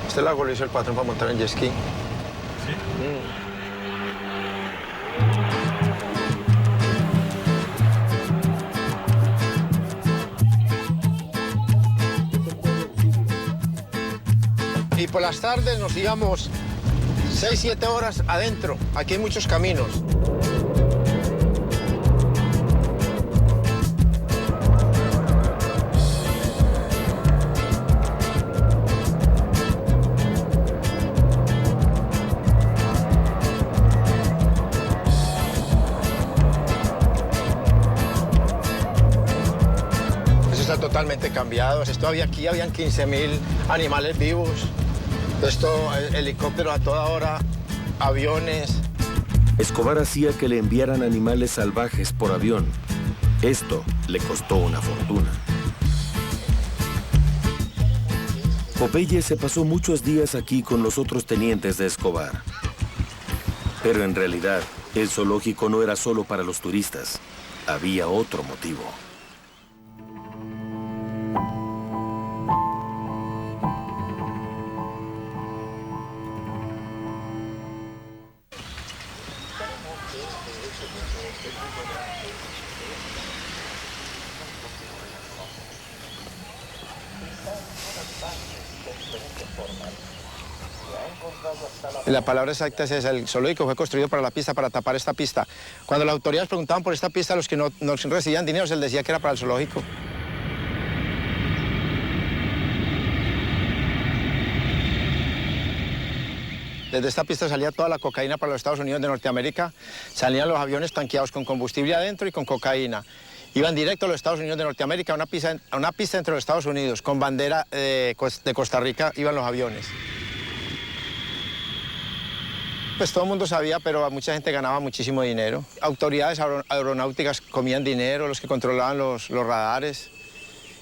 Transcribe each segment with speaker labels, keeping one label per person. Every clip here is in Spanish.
Speaker 1: Este lago lo hizo el patrón para montar en jet ski.
Speaker 2: ¿Sí?
Speaker 1: Y por las tardes nos íbamos 6, 7 horas adentro. Aquí hay muchos caminos. Eso está totalmente cambiado. Aquí habían 15.000 animales vivos. Helicópteros a toda hora, aviones.
Speaker 3: Escobar hacía que le enviaran animales salvajes por avión. Esto le costó una fortuna. Popeye se pasó muchos días aquí con los otros tenientes de Escobar. Pero en realidad, el zoológico no era solo para los turistas. Había otro motivo.
Speaker 1: La palabra exacta es esa. El zoológico fue construido para la pista, para tapar esta pista. Cuando las autoridades preguntaban por esta pista, los que no recibían dinero, se les decía que era para el zoológico. Desde esta pista salía toda la cocaína para los Estados Unidos de Norteamérica. Salían los aviones tanqueados con combustible adentro y con cocaína. Iban directo a los Estados Unidos de Norteamérica, a una pista entre los Estados Unidos. Con bandera de Costa Rica iban los aviones. Pues todo el mundo sabía, pero mucha gente ganaba muchísimo dinero. Autoridades aeronáuticas comían dinero, los que controlaban los radares.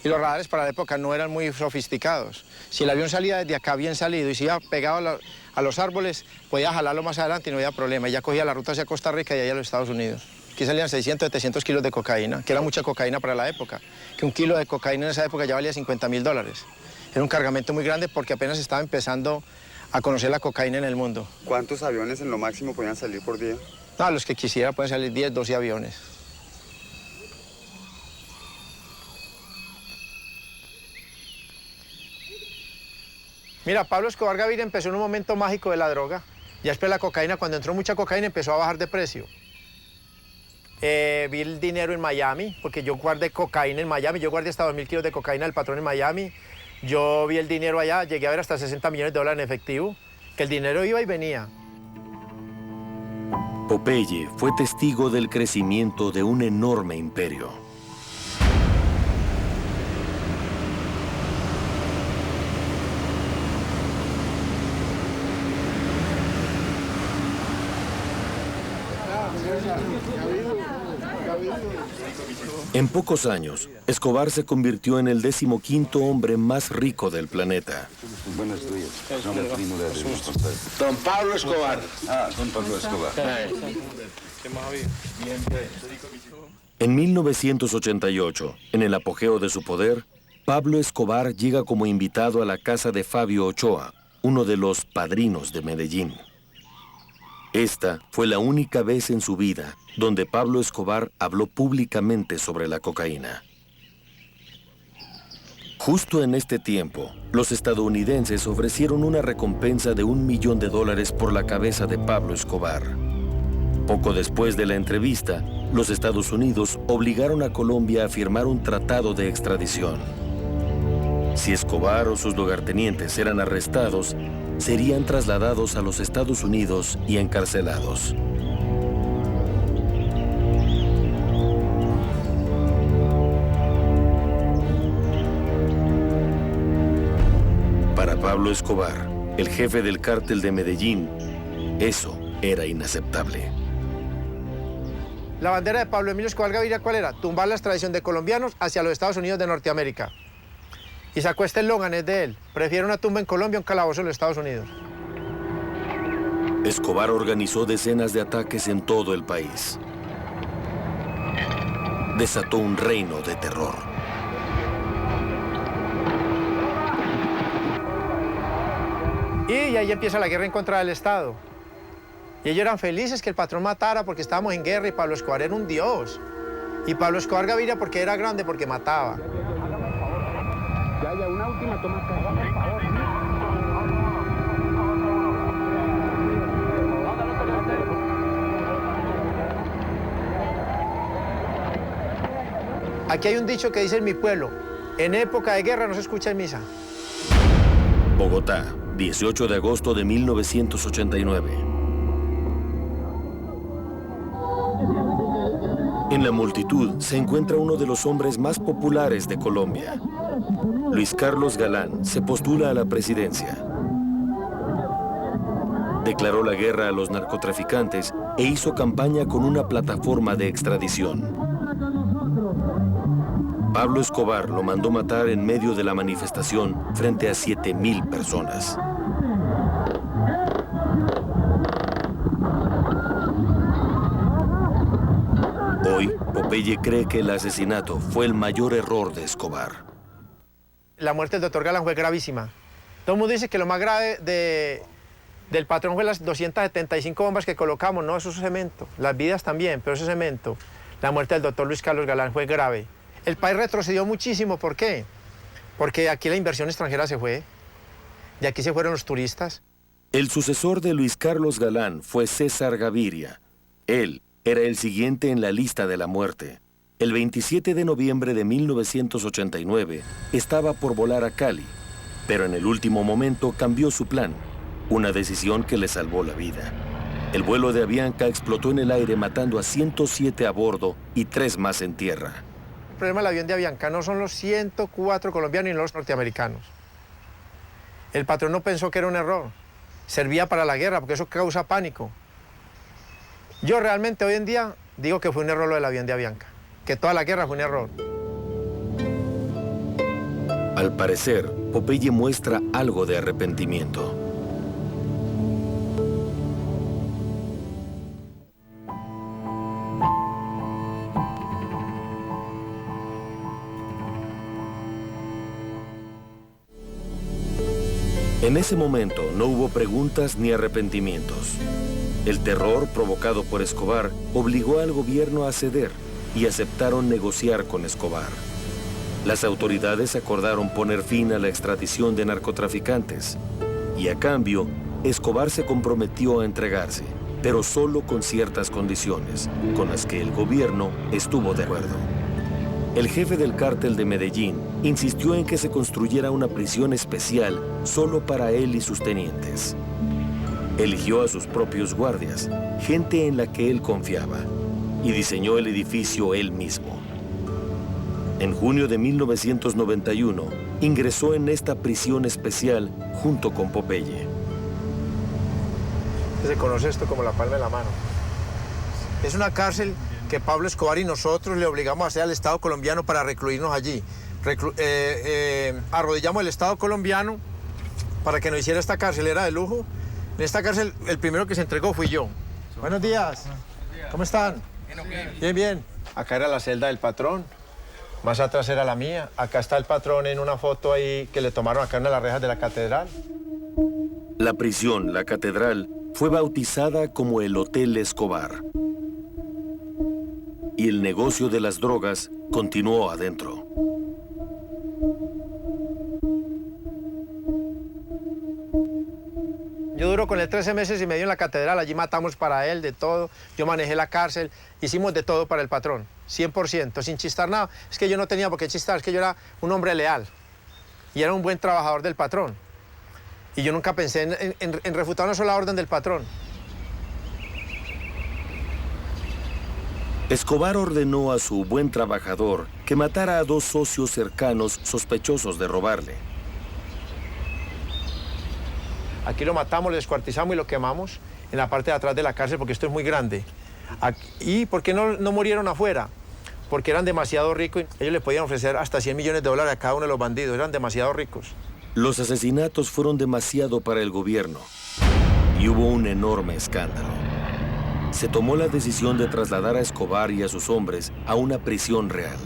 Speaker 1: Y los radares para la época no eran muy sofisticados. Si el avión salía desde acá bien salido y se iba pegado a los árboles, podía jalarlo más adelante y no había problema. Y ya cogía la ruta hacia Costa Rica y allá a los Estados Unidos. Aquí salían 600, 700 kilos de cocaína, que era mucha cocaína para la época. Que un kilo de cocaína en esa época ya valía $50.000. Era un cargamento muy grande porque apenas estaba empezando a conocer la cocaína en el mundo.
Speaker 4: ¿Cuántos aviones en lo máximo podían salir por día?
Speaker 1: No, los que quisiera pueden salir 10, 12 aviones. Mira, Pablo Escobar Gaviria empezó en un momento mágico de la droga. Ya después la cocaína, cuando entró mucha cocaína, empezó a bajar de precio. Vi el dinero en Miami, porque yo guardé cocaína en Miami. Yo guardé hasta 2.000 kilos de cocaína del patrón en Miami. Yo vi el dinero allá, llegué a ver hasta $60 millones en efectivo, que el dinero iba y venía.
Speaker 3: Popeye fue testigo del crecimiento de un enorme imperio. En pocos años, Escobar se convirtió en el 15º hombre más rico del planeta.
Speaker 5: Buenos días. Son el primo de
Speaker 1: Don Pablo Escobar.
Speaker 5: Don Pablo Escobar.
Speaker 3: En 1988, en el apogeo de su poder, Pablo Escobar llega como invitado a la casa de Fabio Ochoa, uno de los padrinos de Medellín. Esta fue la única vez en su vida donde Pablo Escobar habló públicamente sobre la cocaína. Justo en este tiempo, los estadounidenses ofrecieron una recompensa de $1 millón por la cabeza de Pablo Escobar. Poco después de la entrevista, los Estados Unidos obligaron a Colombia a firmar un tratado de extradición. Si Escobar o sus lugartenientes eran arrestados, serían trasladados a los Estados Unidos y encarcelados. Para Pablo Escobar, el jefe del cártel de Medellín, eso era inaceptable.
Speaker 1: La bandera de Pablo Emilio Escobar Gaviria, ¿cuál era? Tumbar la extradición de colombianos hacia los Estados Unidos de Norteamérica. Y sacó este eslogan, es de él: prefiero una tumba en Colombia a un calabozo en los Estados Unidos.
Speaker 3: Escobar organizó decenas de ataques en todo el país. Desató un reino de terror.
Speaker 1: Y ahí empieza la guerra en contra del Estado. Y ellos eran felices que el patrón matara porque estábamos en guerra y Pablo Escobar era un dios. Y Pablo Escobar Gaviria porque era grande, porque mataba.
Speaker 2: Ya, una última toma.
Speaker 1: Aquí hay un dicho que dice en mi pueblo, en época de guerra no se escucha en misa.
Speaker 3: Bogotá, 18 de agosto de 1989. En la multitud se encuentra uno de los hombres más populares de Colombia. Luis Carlos Galán se postula a la presidencia. Declaró la guerra a los narcotraficantes e hizo campaña con una plataforma de extradición. Pablo Escobar lo mandó matar en medio de la manifestación frente a 7,000 personas. Hoy, Popeye cree que el asesinato fue el mayor error de Escobar.
Speaker 1: La muerte del doctor Galán fue gravísima. Todo el mundo dice que lo más grave del patrón fue las 275 bombas que colocamos. No, eso es cemento. Las vidas también, pero eso es cemento. La muerte del doctor Luis Carlos Galán fue grave. El país retrocedió muchísimo. ¿Por qué? Porque aquí la inversión extranjera se fue. De aquí se fueron los turistas.
Speaker 3: El sucesor de Luis Carlos Galán fue César Gaviria. Él era el siguiente en la lista de la muerte. El 27 de noviembre de 1989 estaba por volar a Cali, pero en el último momento cambió su plan, una decisión que le salvó la vida. El vuelo de Avianca explotó en el aire matando a 107 a bordo y 3 más en tierra.
Speaker 1: El problema del avión de Avianca no son los 104 colombianos y los norteamericanos. El patrón no pensó que era un error. Servía para la guerra porque eso causa pánico. Yo realmente hoy en día digo que fue un error lo del avión de Avianca, que toda la guerra fue un error.
Speaker 3: Al parecer, Popeye muestra algo de arrepentimiento. En ese momento no hubo preguntas ni arrepentimientos. El terror provocado por Escobar obligó al gobierno a ceder y aceptaron negociar con Escobar. Las autoridades acordaron poner fin a la extradición de narcotraficantes y a cambio, Escobar se comprometió a entregarse, pero solo con ciertas condiciones, con las que el gobierno estuvo de acuerdo. El jefe del cártel de Medellín insistió en que se construyera una prisión especial solo para él y sus tenientes. Eligió a sus propios guardias, gente en la que él confiaba, y diseñó el edificio él mismo. En junio de 1991, ingresó en esta prisión especial junto con Popeye.
Speaker 1: Se conoce esto como la palma de la mano. Es una cárcel que Pablo Escobar y nosotros le obligamos a hacer al Estado colombiano para recluirnos allí. Arrodillamos el Estado colombiano para que nos hiciera esta carcelera de lujo. En esta cárcel, el primero que se entregó fui yo. Buenos días. ¿Cómo están? Bien, bien. Acá era la celda del patrón. Más atrás era la mía. Acá está el patrón en una foto ahí que le tomaron acá en las rejas de la catedral.
Speaker 3: La prisión, la catedral, fue bautizada como el Hotel Escobar. Y el negocio de las drogas continuó adentro.
Speaker 1: Yo duro con él 13 meses y medio en la catedral, allí matamos para él de todo, yo manejé la cárcel, hicimos de todo para el patrón, 100%, sin chistar nada. Es que yo no tenía por qué chistar, es que yo era un hombre leal y era un buen trabajador del patrón. Y yo nunca pensé en refutar una sola orden del patrón.
Speaker 3: Escobar ordenó a su buen trabajador que matara a 2 socios cercanos sospechosos de robarle.
Speaker 1: Aquí lo matamos, lo descuartizamos y lo quemamos en la parte de atrás de la cárcel porque esto es muy grande. ¿Y por qué no murieron afuera? Porque eran demasiado ricos y ellos le podían ofrecer hasta 100 millones de dólares a cada uno de los bandidos, eran demasiado ricos.
Speaker 3: Los asesinatos fueron demasiado para el gobierno y hubo un enorme escándalo. Se tomó la decisión de trasladar a Escobar y a sus hombres a una prisión real.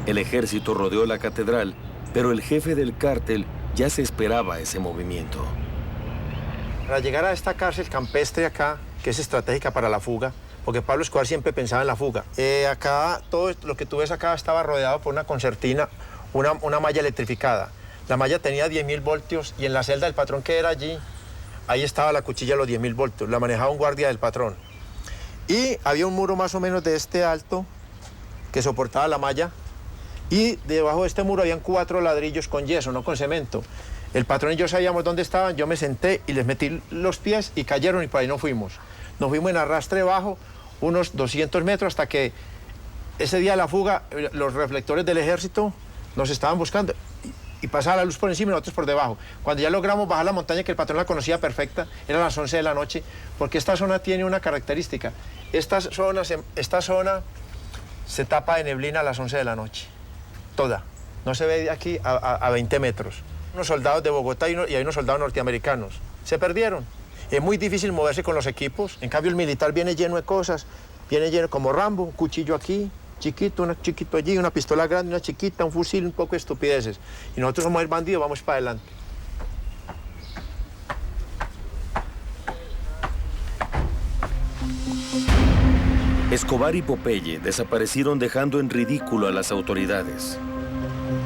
Speaker 3: El ejército rodeó la catedral, pero el jefe del cártel ya se esperaba ese movimiento.
Speaker 1: Para llegar a esta cárcel campestre acá, que es estratégica para la fuga, porque Pablo Escobar siempre pensaba en la fuga. Acá, todo lo que tú ves acá estaba rodeado por una concertina, una malla electrificada. La malla tenía 10.000 voltios y en la celda del patrón que era allí, ahí estaba la cuchilla de los 10.000 voltios. La manejaba un guardia del patrón. Y había un muro más o menos de este alto que soportaba la malla. Y debajo de este muro habían 4 ladrillos con yeso, no con cemento. El patrón y yo sabíamos dónde estaban, yo me senté y les metí los pies y cayeron y por ahí no fuimos. Nos fuimos en arrastre bajo unos 200 metros hasta que ese día de la fuga los reflectores del ejército nos estaban buscando y pasaba la luz por encima y nosotros por debajo. Cuando ya logramos bajar la montaña, que el patrón la conocía perfecta, eran las 11 de la noche, porque esta zona tiene una característica. Esta zona se tapa de neblina a las 11 de la noche, toda. No se ve de aquí a 20 metros. Unos soldados de Bogotá y hay unos soldados norteamericanos. Se perdieron. Es muy difícil moverse con los equipos. En cambio, el militar viene lleno de cosas. Viene lleno como Rambo, un cuchillo aquí, chiquito, un chiquito allí, una pistola grande, una chiquita, un fusil, un poco de estupideces. Y nosotros somos el bandido, vamos para adelante.
Speaker 3: Escobar y Popeye desaparecieron dejando en ridículo a las autoridades.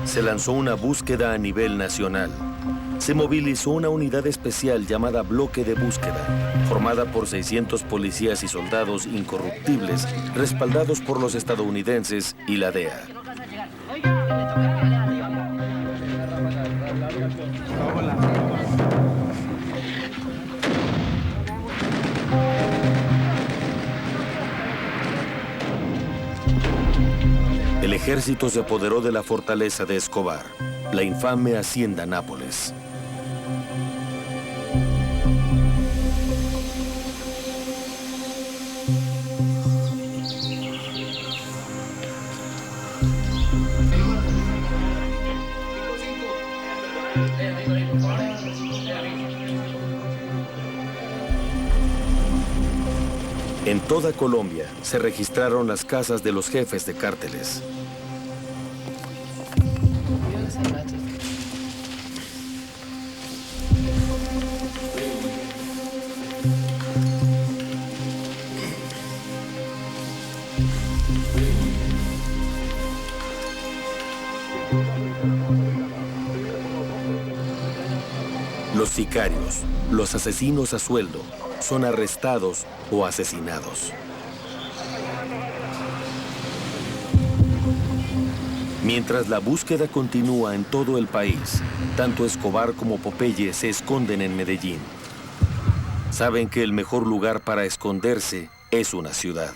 Speaker 3: Se lanzó una búsqueda a nivel nacional. Se movilizó una unidad especial llamada Bloque de Búsqueda, formada por 600 policías y soldados incorruptibles, respaldados por los estadounidenses y la DEA. El ejército se apoderó de la fortaleza de Escobar, la infame Hacienda Nápoles. En toda Colombia se registraron las casas de los jefes de cárteles. Los sicarios, los asesinos a sueldo, son arrestados o asesinados. Mientras la búsqueda continúa en todo el país, tanto Escobar como Popeye se esconden en Medellín. Saben que el mejor lugar para esconderse es una ciudad.